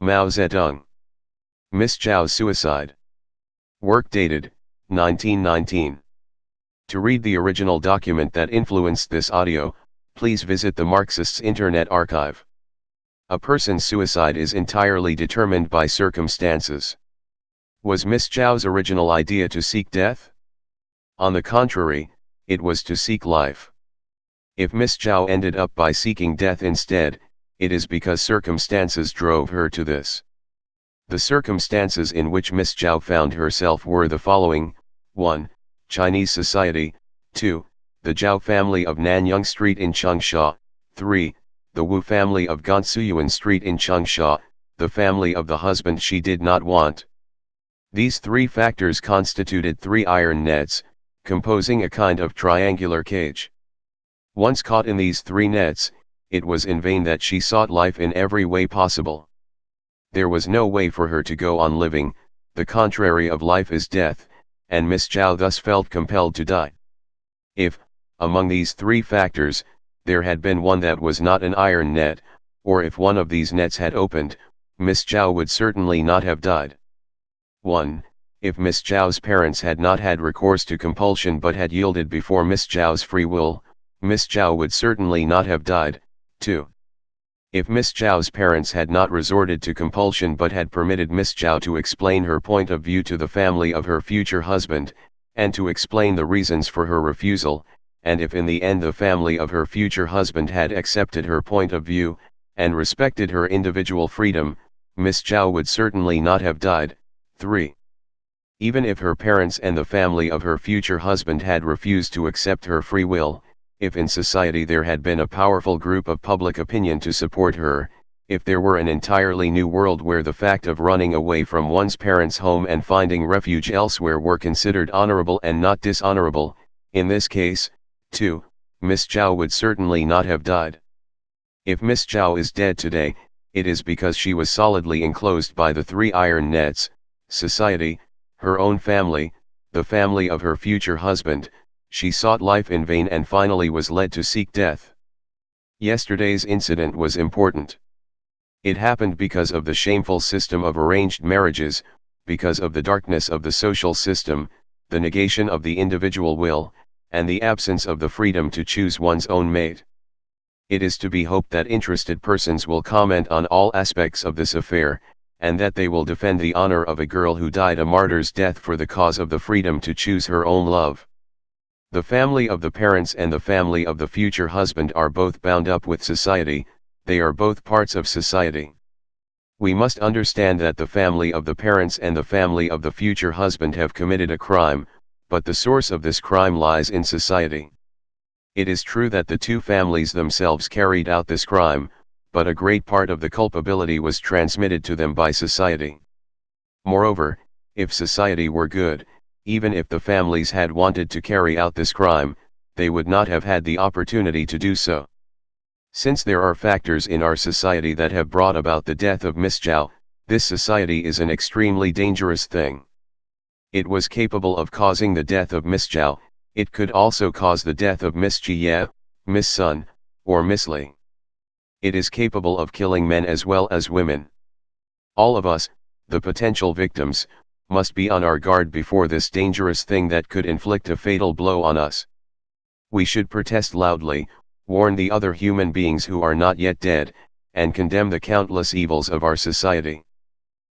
Mao Zedong. Miss Chao's suicide. Work dated, 1919. To read the original document that influenced this audio, please visit the Marxists Internet Archive. A person's suicide is entirely determined by circumstances. Was Miss Chao's original idea to seek death? On the contrary, it was to seek life. If Miss Chao ended up by seeking death instead, it is because circumstances drove her to this. The circumstances in which Miss Chao found herself were the following: 1. Chinese society, 2. The Zhao family of Nanyang Street in Changsha, 3. The Wu family of Gansuyuan Street in Changsha, the family of the husband she did not want. These three factors constituted three iron nets, composing a kind of triangular cage. Once caught in these three nets, it was in vain that she sought life in every way possible. There was no way for her to go on living, the contrary of life is death, and Miss Chao thus felt compelled to die. If, among these three factors, there had been one that was not an iron net, or if one of these nets had opened, Miss Chao would certainly not have died. 1. If Miss Chao's parents had not had recourse to compulsion but had yielded before Miss Chao's free will, Miss Chao would certainly not have died. 2. If Miss Chao's parents had not resorted to compulsion but had permitted Miss Chao to explain her point of view to the family of her future husband, and to explain the reasons for her refusal, and if in the end the family of her future husband had accepted her point of view, and respected her individual freedom, Miss Chao would certainly not have died. 3. Even if her parents and the family of her future husband had refused to accept her free will, if in society there had been a powerful group of public opinion to support her, if there were an entirely new world where the fact of running away from one's parents' home and finding refuge elsewhere were considered honorable and not dishonorable, in this case, too, Miss Chao would certainly not have died. If Miss Chao is dead today, it is because she was solidly enclosed by the three iron nets: society, her own family, the family of her future husband. She sought life in vain and finally was led to seek death. Yesterday's incident was important. It happened because of the shameful system of arranged marriages, because of the darkness of the social system, the negation of the individual will, and the absence of the freedom to choose one's own mate. It is to be hoped that interested persons will comment on all aspects of this affair, and that they will defend the honor of a girl who died a martyr's death for the cause of the freedom to choose her own love. The family of the parents and the family of the future husband are both bound up with society, they are both parts of society. We must understand that the family of the parents and the family of the future husband have committed a crime, but the source of this crime lies in society. It is true that the two families themselves carried out this crime, but a great part of the culpability was transmitted to them by society. Moreover, if society were good, even if the families had wanted to carry out this crime, they would not have had the opportunity to do so. Since there are factors in our society that have brought about the death of Miss Chao, this society is an extremely dangerous thing. It was capable of causing the death of Miss Chao, it could also cause the death of Miss Jie, Miss Sun, or Miss Li. It is capable of killing men as well as women. All of us, the potential victims, must be on our guard before this dangerous thing that could inflict a fatal blow on us. We should protest loudly, warn the other human beings who are not yet dead, and condemn the countless evils of our society.